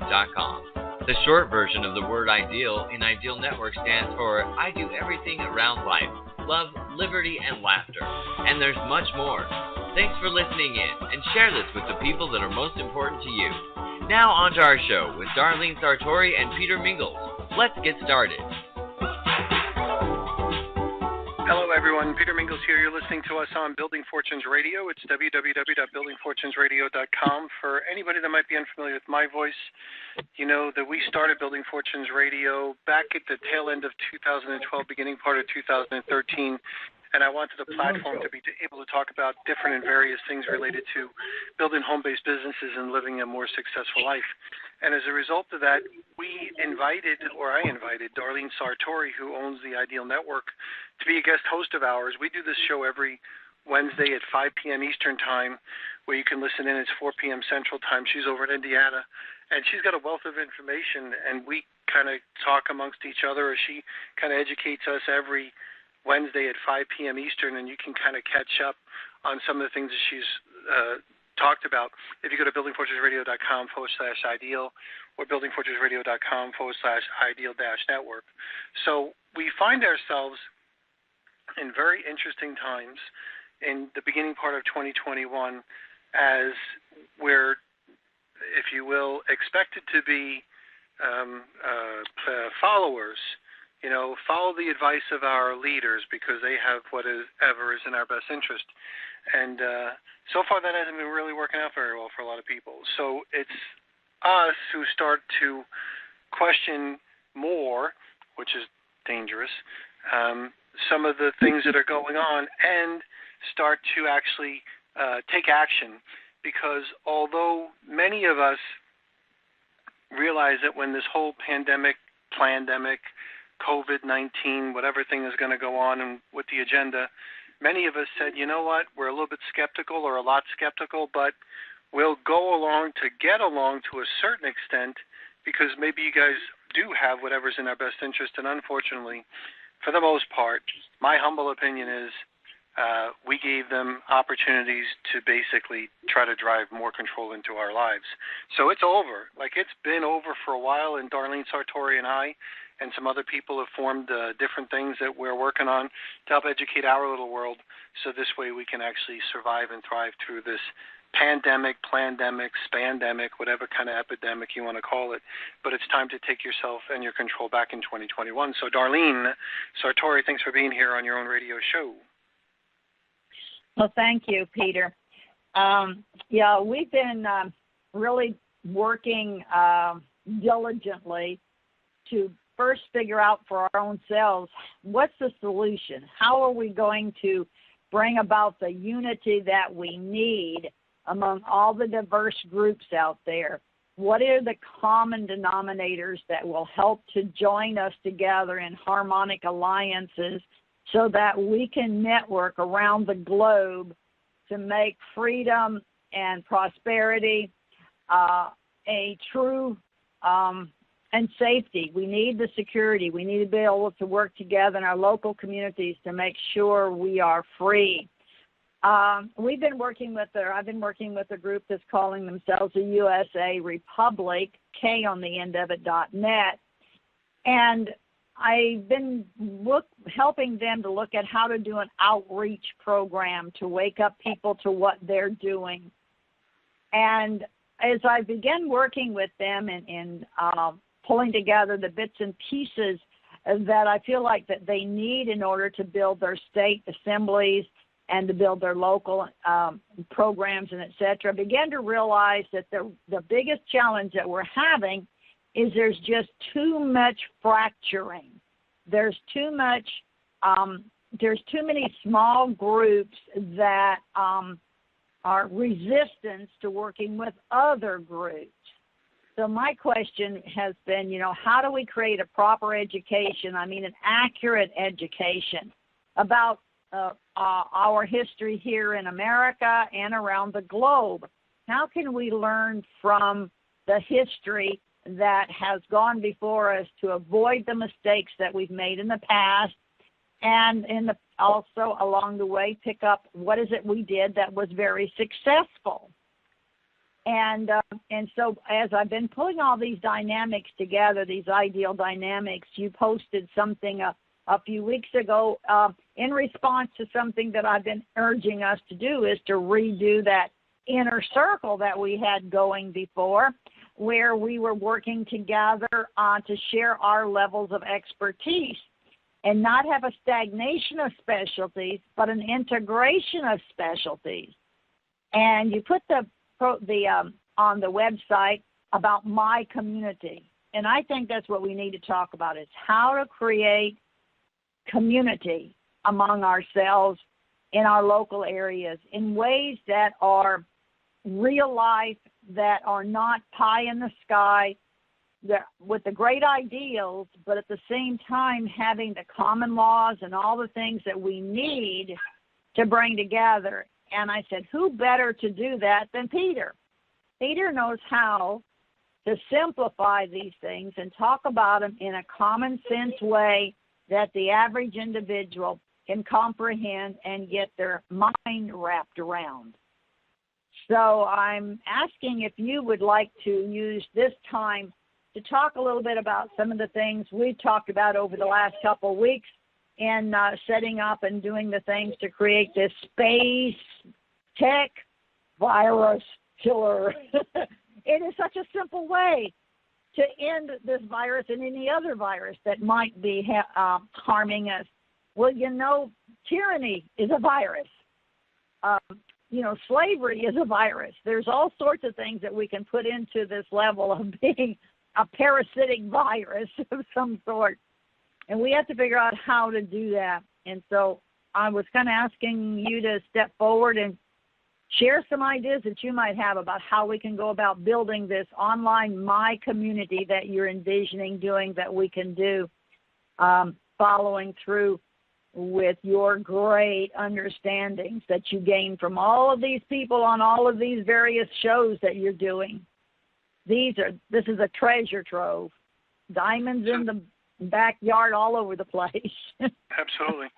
idealnetwork.com. The short version of the word ideal in Ideal Network stands for I do everything around life, love, liberty, and laughter. And there's much more. Thanks for listening in, and share this with the people that are most important to you. Now on to our show with Darlene Sartore and Peter Mingils. Let's get started. Hello, everyone. Peter Mingils here. You're listening to us on Building Fortunes Radio. It's www.buildingfortunesradio.com. For anybody that might be unfamiliar with my voice, you know that we started Building Fortunes Radio back at the tail end of 2012, beginning part of 2013, and I wanted a platform to be able to talk about different and various things related to building home-based businesses and living a more successful life. And as a result of that, I invited Darlene Sartore, who owns the Ideal Network, to be a guest host of ours. We do this show every Wednesday at 5 p.m. Eastern Time, where you can listen in. It's 4 p.m. Central Time. She's over in Indiana, and she's got a wealth of information, and we kind of talk amongst each other, or she kind of educates us every Wednesday at 5 p.m. Eastern, and you can kind of catch up on some of the things that she's talked about if you go to buildingfortunesradio.com/ideal or buildingfortunesradio.com/ideal-network. So we find ourselves in very interesting times in the beginning part of 2021 as we're, if you will, expected to be followers. You know, follow the advice of our leaders because they have whatever is in our best interest. And so far that hasn't been really working out very well for a lot of people. So it's us who start to question more, which is dangerous, some of the things that are going on and start to actually take action. Because although many of us realize that when this whole pandemic, COVID-19, whatever thing is going to go on and with the agenda, many of us said, you know what, we're a little bit skeptical or a lot skeptical, but we'll go along to get along to a certain extent because maybe you guys do have whatever's in our best interest. And unfortunately, for the most part, my humble opinion is we gave them opportunities to basically try to drive more control into our lives. So it's over. Like, it's been over for a while, and Darlene Sartore and I and some other people have formed different things that we're working on to help educate our little world so this way we can actually survive and thrive through this pandemic, plandemic, spandemic, whatever kind of epidemic you want to call it. But it's time to take yourself and your control back in 2021. So Darlene Sartore, thanks for being here on your own radio show. Well, thank you, Peter. We've been really working diligently to first figure out for our own selves, what's the solution? How are we going to bring about the unity that we need among all the diverse groups out there? What are the common denominators that will help to join us together in harmonic alliances so that we can network around the globe to make freedom and prosperity a true and safety? We need the security. We need to be able to work together in our local communities to make sure we are free. I've been working with a group that's calling themselves the USA Republic, K on the end of it, .net. And I've been helping them to look at how to do an outreach program to wake up people to what they're doing. And as I began working with them and pulling together the bits and pieces that I feel like that they need in order to build their state assemblies and to build their local programs and et cetera, I began to realize that the biggest challenge that we're having is there's just too much fracturing. There's too many small groups that are resistant to working with other groups. So my question has been, how do we create a proper education, an accurate education about our history here in America and around the globe? How can we learn from the history that has gone before us to avoid the mistakes that we've made in the past, and also along the way pick up what is it we did that was very successful? And so as I've been putting all these dynamics together, these ideal dynamics, you posted something a few weeks ago in response to something that I've been urging us to do, is to redo that inner circle that we had going before, where we were working together to share our levels of expertise and not have a stagnation of specialties, but an integration of specialties. And you put the on the website about my community. And I think that's what we need to talk about, is how to create community among ourselves in our local areas in ways that are real life, that are not pie in the sky, that with the great ideals, but at the same time having the common laws and all the things that we need to bring together. And I said, who better to do that than Peter? Peter knows how to simplify these things and talk about them in a common sense way that the average individual can comprehend and get their mind wrapped around. So I'm asking if you would like to use this time to talk a little bit about some of the things we've talked about over the last couple of weeks in setting up and doing the things to create this space tech virus killer. It is such a simple way to end this virus and any other virus that might be harming us. Well, tyranny is a virus. Slavery is a virus. There's all sorts of things that we can put into this level of being a parasitic virus of some sort. And we have to figure out how to do that. And so I was kind of asking you to step forward and share some ideas that you might have about how we can go about building this online my community that you're envisioning doing, that we can do, following through with your great understandings that you gain from all of these people on all of these various shows that you're doing. This is a treasure trove. Diamonds in the backyard all over the place. Absolutely.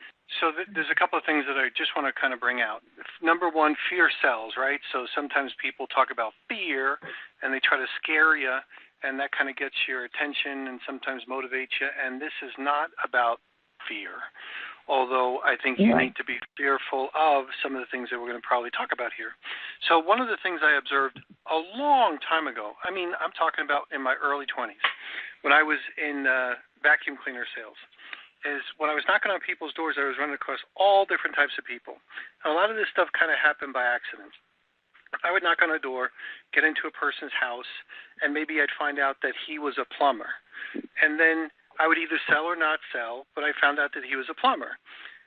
So there's a couple of things that I just want to kind of bring out. Number one, fear sells, right? So sometimes people talk about fear and they try to scare you, and that kind of gets your attention and sometimes motivates you. And this is not about fear, although I think you need to be fearful of some of the things that we're going to probably talk about here. So one of the things I observed a long time ago, I'm talking about in my early 20s, when I was in vacuum cleaner sales, is when I was knocking on people's doors, I was running across all different types of people. And a lot of this stuff kind of happened by accident. I would knock on a door, get into a person's house, and maybe I'd find out that he was a plumber. And then I would either sell or not sell, but I found out that he was a plumber.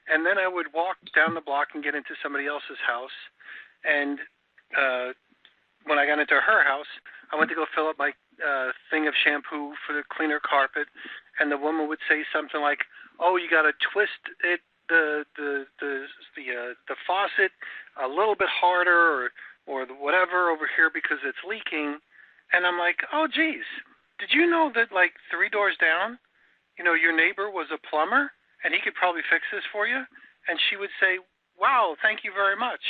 And then I would walk down the block and get into somebody else's house. And when I got into her house, I went to go fill up my thing of shampoo for the cleaner carpet, and the woman would say something like, "Oh, you got to twist it, the faucet a little bit harder, or whatever over here because it's leaking." And I'm like, "Oh, geez, did you know that like 3 doors down, your neighbor was a plumber and he could probably fix this for you?" And she would say, "Wow, thank you very much."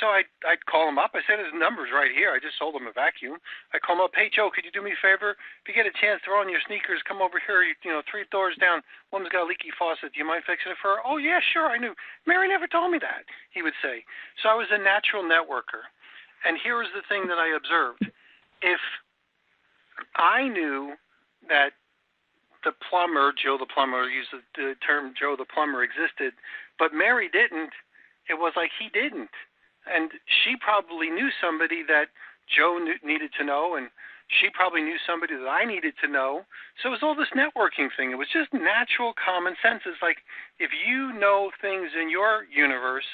So I'd call him up. I said his number's right here. I just sold him a vacuum. I call him up. "Hey, Joe, could you do me a favor? If you get a chance, throw on your sneakers, come over here. 3 doors down. Woman's got a leaky faucet. Do you mind fixing it for her?" "Oh, yeah, sure, I knew. Mary never told me that," he would say. So I was a natural networker. And here was the thing that I observed. If I knew that the plumber, Joe the plumber, used the term Joe the plumber existed, but Mary didn't, it was like he didn't. And she probably knew somebody that Joe needed to know, and she probably knew somebody that I needed to know. So it was all this networking thing. It was just natural common sense. It's like if you know things in your universe,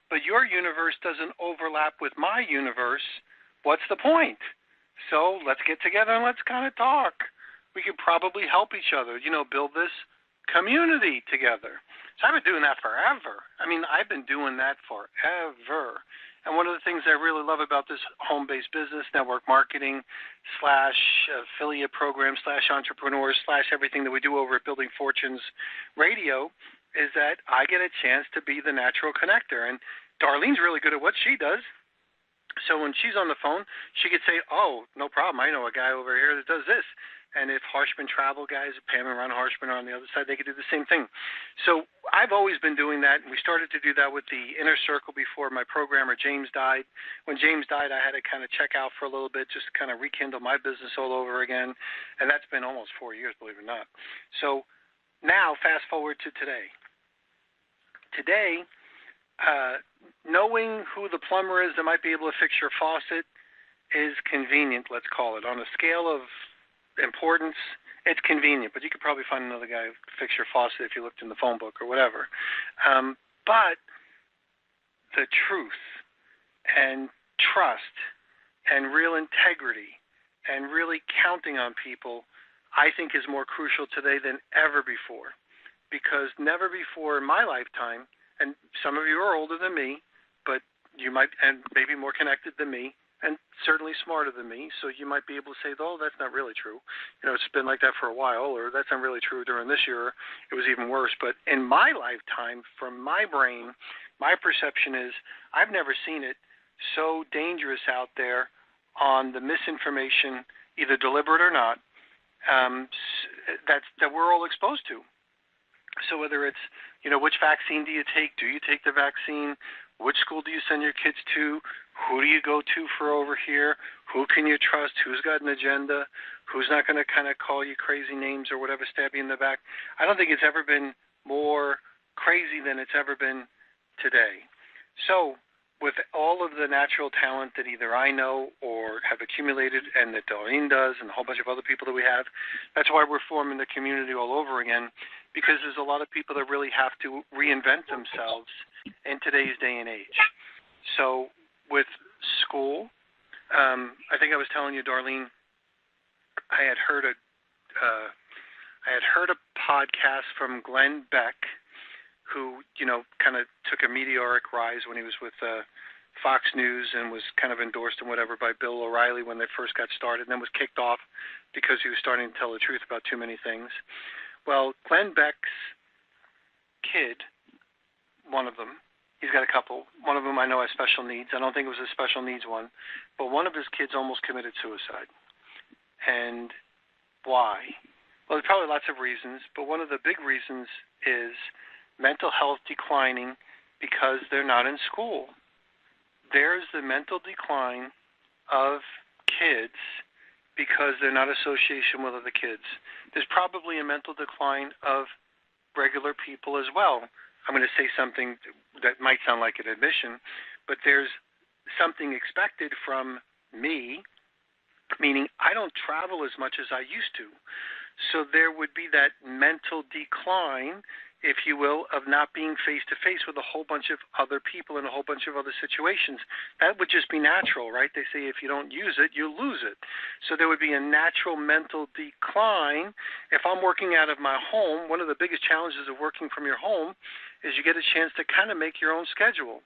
but your universe doesn't overlap with my universe, what's the point? So let's get together and let's kind of talk. We could probably help each other, build this community together. So I've been doing that forever. I've been doing that forever. And one of the things I really love about this home-based business, network marketing / affiliate program / entrepreneurs / everything that we do over at Building Fortunes Radio is that I get a chance to be the natural connector. And Darlene's really good at what she does. So when she's on the phone, she could say, oh, no problem, I know a guy over here that does this. And if Harshman Travel guys, Pam and Ron Harshman are on the other side, they could do the same thing. So I've always been doing that, and we started to do that with the Inner Circle before my programmer James died. When James died, I had to kind of check out for a little bit, just to kind of rekindle my business all over again. And that's been almost 4 years, believe it or not. So now, fast forward to today. Today, knowing who the plumber is that might be able to fix your faucet is convenient, let's call it. On a scale of importance, it's convenient, but you could probably find another guy to fix your faucet if you looked in the phone book or whatever. But the truth and trust and real integrity and really counting on people, I think, is more crucial today than ever before, because never before in my lifetime, and some of you are older than me, but you might, and maybe more connected than me, and certainly smarter than me, so you might be able to say, oh, that's not really true. You know, it's been like that for a while, or that's not really true during this year. It was even worse. But in my lifetime, from my brain, my perception is I've never seen it so dangerous out there on the misinformation, either deliberate or not, that we're all exposed to. So whether it's, you know, which vaccine do you take? Do you take the vaccine? Which school do you send your kids to? Who do you go to for over here? Who can you trust? Who's got an agenda? Who's not going to kind of call you crazy names or whatever, stab you in the back? I don't think it's ever been more crazy than it's ever been today. So with all of the natural talent that either I know or have accumulated and that Darlene does and a whole bunch of other people that we have, that's why we're forming the community all over again, because there's a lot of people that really have to reinvent themselves in today's day and age. So with school, I think I was telling you, Darlene, I had heard a podcast from Glenn Beck, who, you know, kind of took a meteoric rise when he was with Fox News and was kind of endorsed and whatever by Bill O'Reilly when they first got started, and then was kicked off because he was starting to tell the truth about too many things. Well, Glenn Beck's kid, one of them, he's got a couple. One of them I know has special needs. I don't think it was a special needs one, but one of his kids almost committed suicide. And why? Well, there's probably lots of reasons, but one of the big reasons is mental health declining because they're not in school. There's the mental decline of kids because they're not association with other kids. There's probably a mental decline of regular people as well. I'm going to say something that might sound like an admission, but there's something expected from me, meaning I don't travel as much as I used to. So there would be that mental decline, if you will, of not being face-to-face with a whole bunch of other people in a whole bunch of other situations. That would just be natural, right? They say if you don't use it, you lose it. So there would be a natural mental decline. If I'm working out of my home, one of the biggest challenges of working from your home is you get a chance to kind of make your own schedule.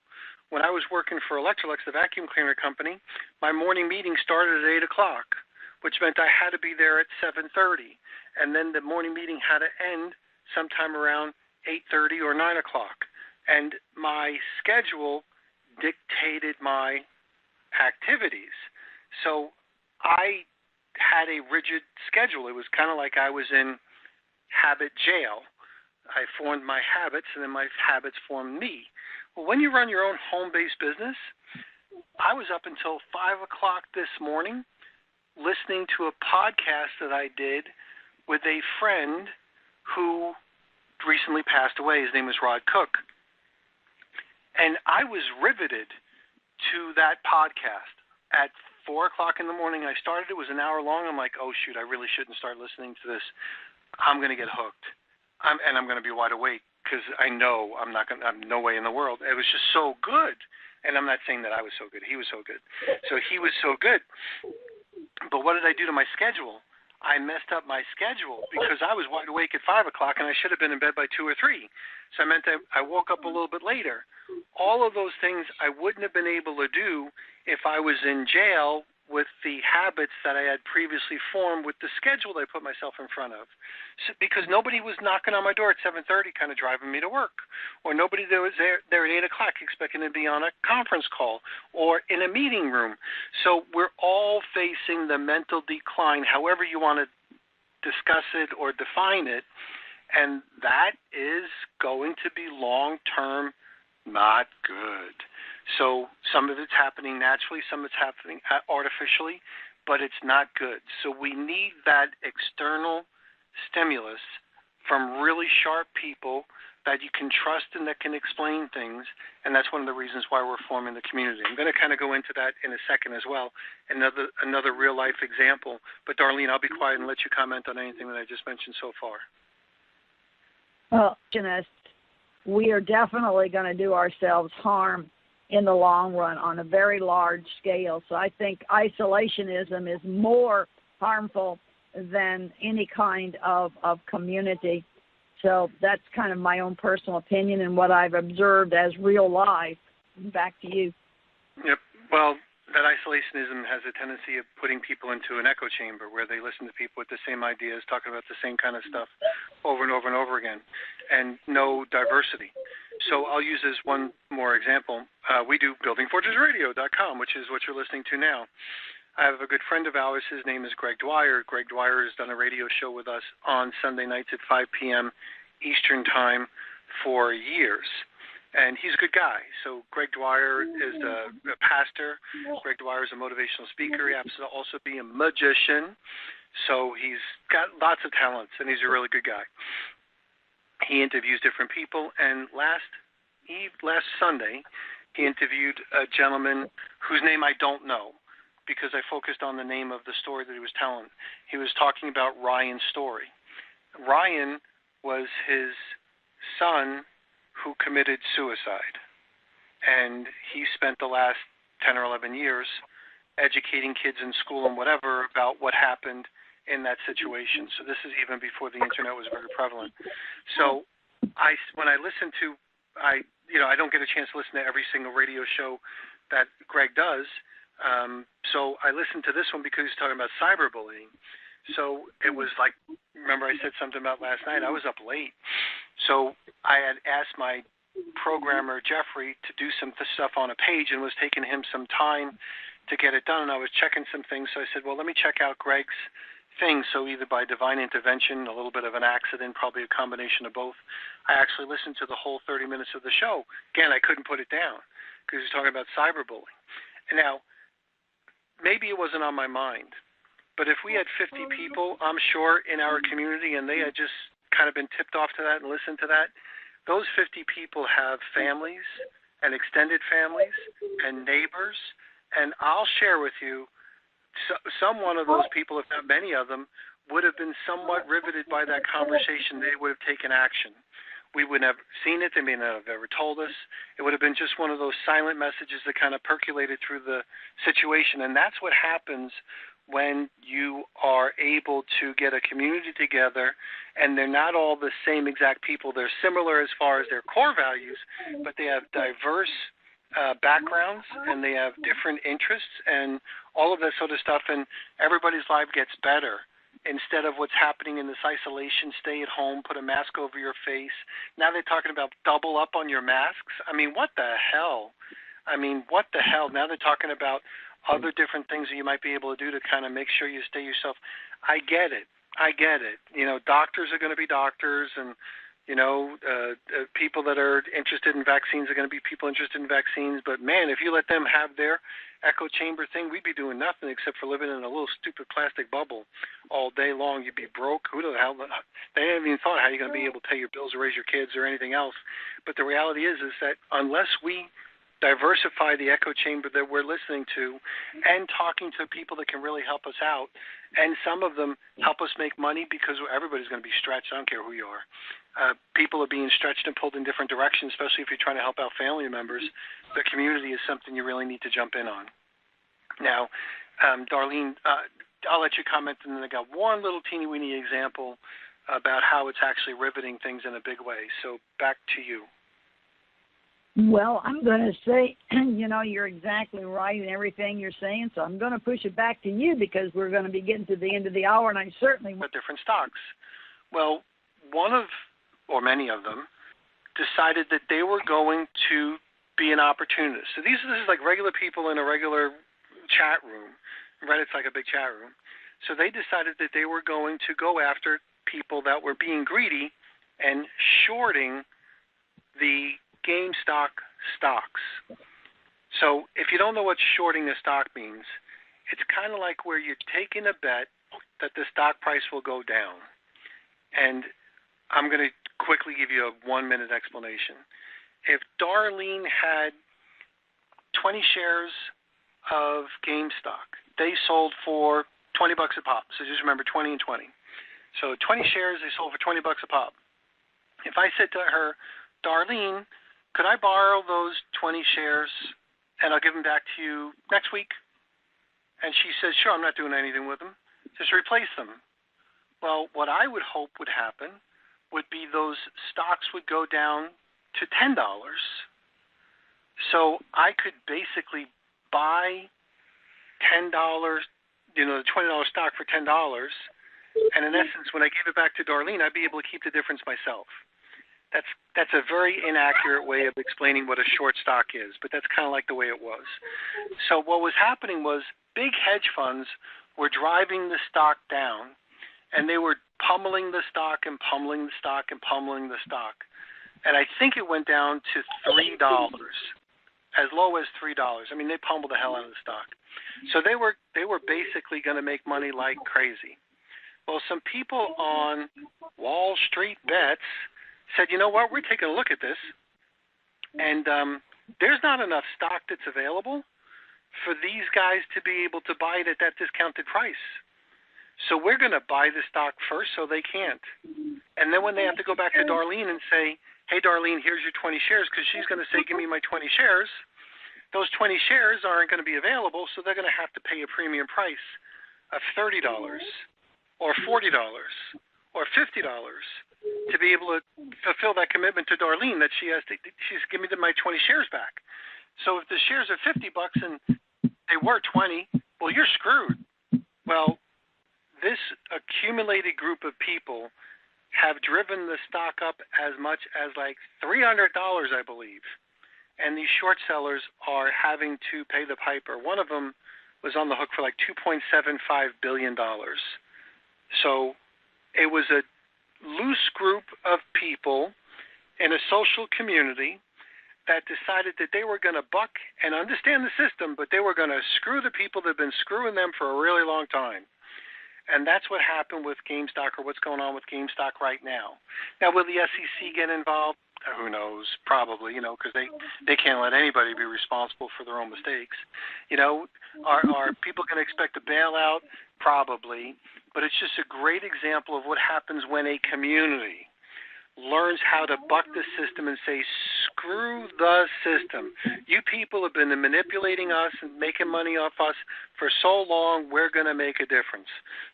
When I was working for Electrolux, the vacuum cleaner company, my morning meeting started at 8 o'clock, which meant I had to be there at 7:30. And then the morning meeting had to end sometime around 8:30 or 9 o'clock. And my schedule dictated my activities. So I had a rigid schedule. It was kind of like I was in habit jail. I formed my habits, and then my habits formed me. Well, when you run your own home-based business, I was up until 5 o'clock this morning listening to a podcast that I did with a friend who recently passed away. His name was Rod Cook. And I was riveted to that podcast. At 4 o'clock in the morning, I started. It was an hour long. I'm like, oh, shoot, I really shouldn't start listening to this. I'm going to get hooked. And I'm going to be wide awake because I know I'm no way in the world. It was just so good. And I'm not saying that I was so good. He was so good. So he was so good. But what did I do to my schedule? I messed up my schedule because I was wide awake at 5 o'clock and I should have been in bed by 2 or 3. So I meant that I woke up a little bit later. All of those things I wouldn't have been able to do if I was in jail with the habits that I had previously formed with the schedule I put myself in front of. So, because nobody was knocking on my door at 7:30 kind of driving me to work, or nobody that was there at 8 o'clock expecting to be on a conference call or in a meeting room. So we're all facing the mental decline, however you want to discuss it or define it, and that is going to be long-term not good. So some of it's happening naturally, some of it's happening artificially, but it's not good. So we need that external stimulus from really sharp people that you can trust and that can explain things, and that's one of the reasons why we're forming the community. I'm going to kind of go into that in a second as well, another real-life example. But, Darlene, I'll be quiet and let you comment on anything that I just mentioned so far. Well, we are definitely going to do ourselves harm in the long run on a very large scale. So I think isolationism is more harmful than any kind of community. So that's kind of my own personal opinion and what I've observed as real life. Back to you. Yep. Well, that isolationism has a tendency of putting people into an echo chamber where they listen to people with the same ideas, talking about the same kind of stuff over and over and over again, and no diversity. So I'll use this one more example. We do buildingfortresradio.com, which is what you're listening to now. I have a good friend of ours. His name is Greg Dwyer. Greg Dwyer has done a radio show with us on Sunday nights at 5 p.m. Eastern Time for years. And he's a good guy. So Greg Dwyer is a pastor. Greg Dwyer is a motivational speaker. He happens to also be a magician. So he's got lots of talents, and he's a really good guy. He interviews different people. And last Sunday, he interviewed a gentleman whose name I don't know because I focused on the name of the story that he was telling. He was talking about Ryan's story. Ryan was his son who committed suicide. And he spent the last 10 or 11 years educating kids in school and whatever about what happened in that situation. So this is even before the internet was very prevalent. So when I listen to, I don't get a chance to listen to every single radio show that Greg does. So I listened to this one because he's talking about cyberbullying. So it was like, remember I said something about last night, I was up late. So I had asked my programmer, Jeffrey, to do some stuff on a page and was taking him some time to get it done. And I was checking some things. So I said, well, let me check out Greg's things. So either by divine intervention, a little bit of an accident, probably a combination of both, I actually listened to the whole 30 minutes of the show. Again, I couldn't put it down because he was talking about cyberbullying. And now, maybe it wasn't on my mind, but if we had 50 people, I'm sure, in our community, and they had just kind of been tipped off to that and listened to that, those 50 people have families and extended families and neighbors, and I'll share with you, some one of those people, if not many of them, would have been somewhat riveted by that conversation. They would have taken action. We wouldn't have seen it. They may not have ever told us. It would have been just one of those silent messages that kind of percolated through the situation, and that's what happens when you are able to get a community together, and they're not all the same exact people. They're similar as far as their core values, but they have diverse backgrounds, and they have different interests, and all of that sort of stuff, and everybody's life gets better instead of what's happening in this isolation, stay at home, put a mask over your face. Now they're talking about double up on your masks. I mean, what the hell? Now they're talking about other different things that you might be able to do to kind of make sure you stay yourself. I get it. Doctors are going to be doctors, and, people that are interested in vaccines are going to be people interested in vaccines. But, man, if you let them have their echo chamber thing, we'd be doing nothing except for living in a little stupid plastic bubble all day long. You'd be broke. Who the hell? They haven't even thought how you're going to be able to pay your bills or raise your kids or anything else. But the reality is that unless we diversify the echo chamber that we're listening to and talking to people that can really help us out, and some of them help us make money because everybody's going to be stretched. I don't care who you are. People are being stretched and pulled in different directions, especially if you're trying to help out family members. The community is something you really need to jump in on. Now, Darlene, I'll let you comment, and then I got one little teeny-weeny example about how it's actually riveting things in a big way. So back to you. Well, I'm going to say, you're exactly right in everything you're saying, so I'm going to push it back to you because we're going to be getting to the end of the hour, and I certainly want different stocks. Well, many of them decided that they were going to be an opportunist. So this is like regular people in a regular chat room. Reddit's like a big chat room. So they decided that they were going to go after people that were being greedy and shorting the GameStop stocks. So if you don't know what shorting a stock means, it's kind of like where you're taking a bet that the stock price will go down. And I'm going to quickly give you a 1-minute explanation. If Darlene had 20 shares of GameStop, they sold for $20 a pop. So just remember 20 and 20. So 20 shares, they sold for $20 a pop. If I said to her, Darlene, could I borrow those 20 shares and I'll give them back to you next week? And she says, sure, I'm not doing anything with them. Just replace them. Well, what I would hope would happen would be those stocks would go down to $10. So I could basically buy $10, the $20 stock for $10. And in essence, when I give it back to Darlene, I'd be able to keep the difference myself. That's a very inaccurate way of explaining what a short stock is, but that's kind of like the way it was. So what was happening was big hedge funds were driving the stock down, and they were pummeling the stock and pummeling the stock and pummeling the stock. And I think it went down to $3, as low as $3. I mean, they pummeled the hell out of the stock. So they were basically going to make money like crazy. Well, some people on Wall Street Bets said, you know what, we're taking a look at this, and there's not enough stock that's available for these guys to be able to buy it at that discounted price. So we're going to buy the stock first so they can't. And then when they have to go back to Darlene and say, hey, Darlene, here's your 20 shares, because she's going to say, give me my 20 shares, those 20 shares aren't going to be available, so they're going to have to pay a premium price of $30 or $40 or $50 to be able to fulfill that commitment to Darlene that she's give me my 20 shares back. So if the shares are $50 and they were 20, well, you're screwed. Well, this accumulated group of people have driven the stock up as much as like $300, I believe. And these short sellers are having to pay the piper. One of them was on the hook for like $2.75 billion. So it was a loose group of people in a social community that decided that they were going to buck and understand the system, but they were going to screw the people that have been screwing them for a really long time. And that's what happened with GameStop, or what's going on with GameStop right now. Now, will the SEC get involved? Who knows? Probably, because they can't let anybody be responsible for their own mistakes. Are people going to expect a bailout? Probably. But it's just a great example of what happens when a community learns how to buck the system and say, screw the system. You people have been manipulating us and making money off us for so long, we're going to make a difference.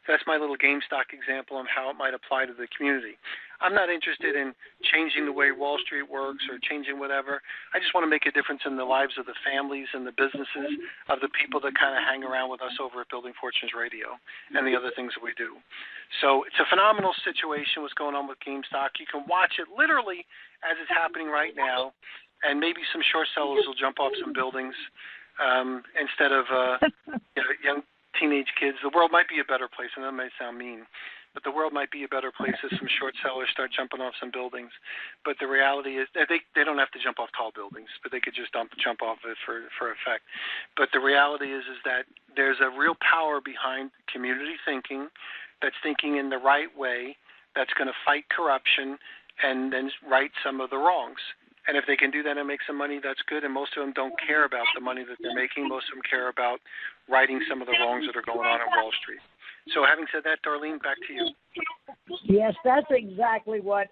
That's my little GameStop example on how it might apply to the community. I'm not interested in changing the way Wall Street works or changing whatever. I just want to make a difference in the lives of the families and the businesses of the people that kind of hang around with us over at Building Fortunes Radio and the other things that we do. So it's a phenomenal situation what's going on with GameStop. You can watch it literally as it's happening right now, and maybe some short sellers will jump off some buildings instead of young teenage kids. The world might be a better place, and that may sound mean, but the world might be a better place if some short sellers start jumping off some buildings. But the reality is they don't have to jump off tall buildings, but they could just jump off it for effect. But the reality is that there's a real power behind community thinking that's thinking in the right way, that's going to fight corruption and then right some of the wrongs. And if they can do that and make some money, that's good. And most of them don't care about the money that they're making. Most of them care about righting some of the wrongs that are going on Wall Street. So having said that, Darlene, back to you. Yes, that's exactly what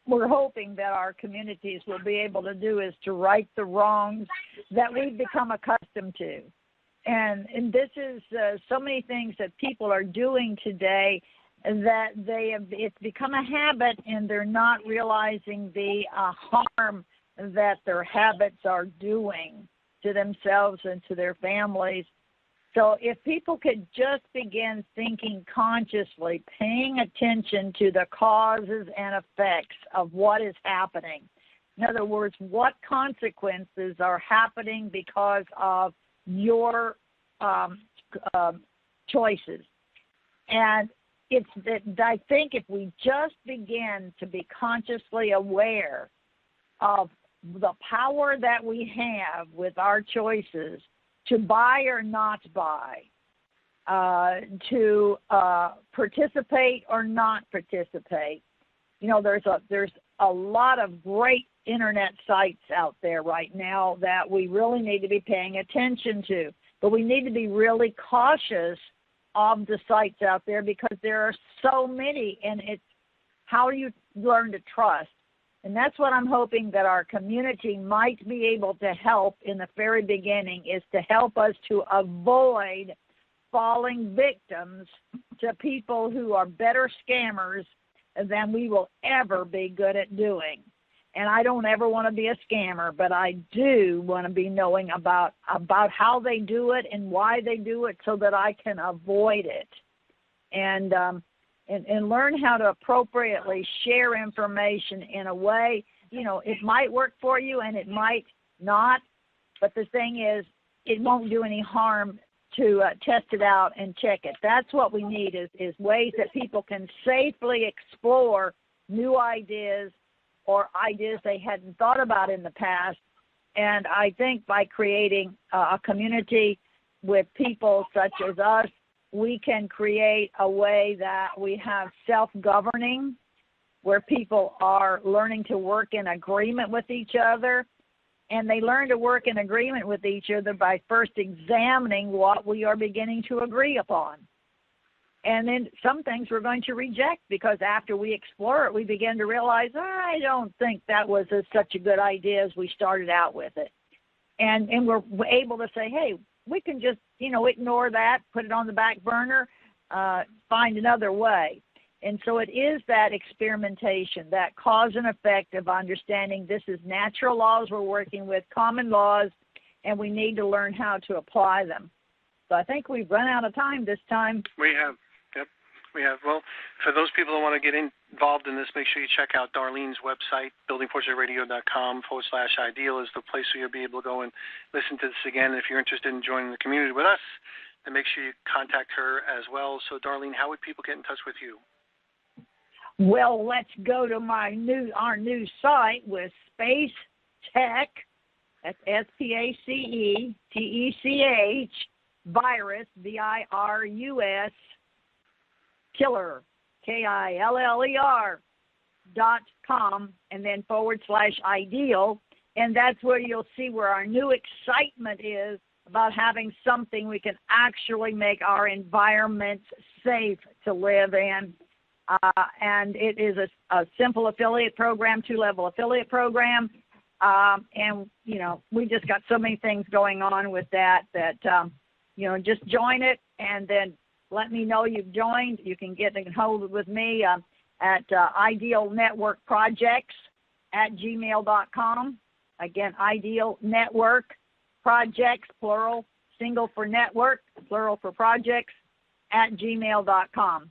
we're hoping that our communities will be able to do, is to right the wrongs that we've become accustomed to. And this is so many things that people are doing today that it's become a habit, and they're not realizing the harm that their habits are doing to themselves and to their families. So if people could just begin thinking consciously, paying attention to the causes and effects of what is happening. In other words, what consequences are happening because of your choices. And it's that I think if we just begin to be consciously aware of the power that we have with our choices to buy or not buy, to participate or not participate. You know, there's a lot of great internet sites out there right now that we really need to be paying attention to, but we need to be really cautious of the sites out there because there are so many, and it's how you learn to trust. And that's what I'm hoping that our community might be able to help in the very beginning, is to help us to avoid falling victims to people who are better scammers than we will ever be good at doing. And I don't ever want to be a scammer, but I do want to be knowing about how they do it and why they do it so that I can avoid it. And learn how to appropriately share information in a way, you know, it might work for you and it might not, but the thing is, it won't do any harm to test it out and check it. That's what we need is ways that people can safely explore new ideas or ideas they hadn't thought about in the past. And I think by creating a community with people such as us, we can create a way that we have self-governing, where people are learning to work in agreement with each other. And they learn to work in agreement with each other by first examining what we are beginning to agree upon. And then some things we're going to reject because after we explore it, we begin to realize, I don't think that was such a good idea as we started out with it. And we're able to say, hey, we can just, you know, ignore that, put it on the back burner, find another way. And so it is that experimentation, that cause and effect of understanding this is natural laws we're working with, common laws, and we need to learn how to apply them. So I think we've run out of time this time. We have. Yep, we have. Well, for those people that want to get involved in this, make sure you check out Darlene's website, buildingfortunesradio.com/ideal is the place where you'll be able to go and listen to this again. If you're interested in joining the community with us, then make sure you contact her as well. So, Darlene, how would people get in touch with you? Well, let's go to our new site with Space Tech, that's SPACETECH, virus, VIRUS, killer, KILLER.com, and then /ideal. And that's where you'll see where our new excitement is about having something we can actually make our environment safe to live in. And it is a simple affiliate program, 2-level affiliate program. And, you know, we just got so many things going on with that, you know, just join it and then let me know you've joined. You can get in hold with me at Ideal Network Projects @gmail.com. Again, Ideal Network Projects, plural, single for network, plural for projects, @gmail.com.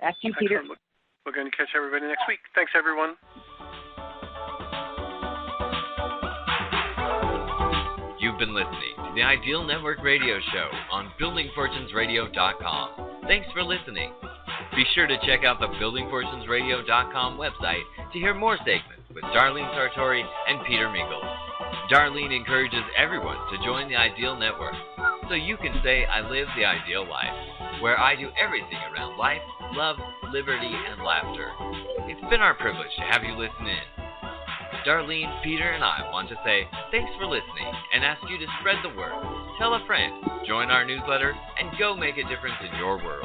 That's you, Peter. Excellent. We're going to catch everybody next week. Thanks, everyone. You've been listening to the Ideal Network Radio Show on BuildingFortunesRadio.com. Thanks for listening. Be sure to check out the BuildingFortunesRadio.com website to hear more segments with Darlene Sartore and Peter Mingils. Darlene encourages everyone to join the Ideal Network so you can say, I live the ideal life, where I do everything around life, love, liberty, and laughter. It's been our privilege to have you listen in. Darlene, Peter, and I want to say thanks for listening and ask you to spread the word. Tell a friend, join our newsletter, and go make a difference in your world.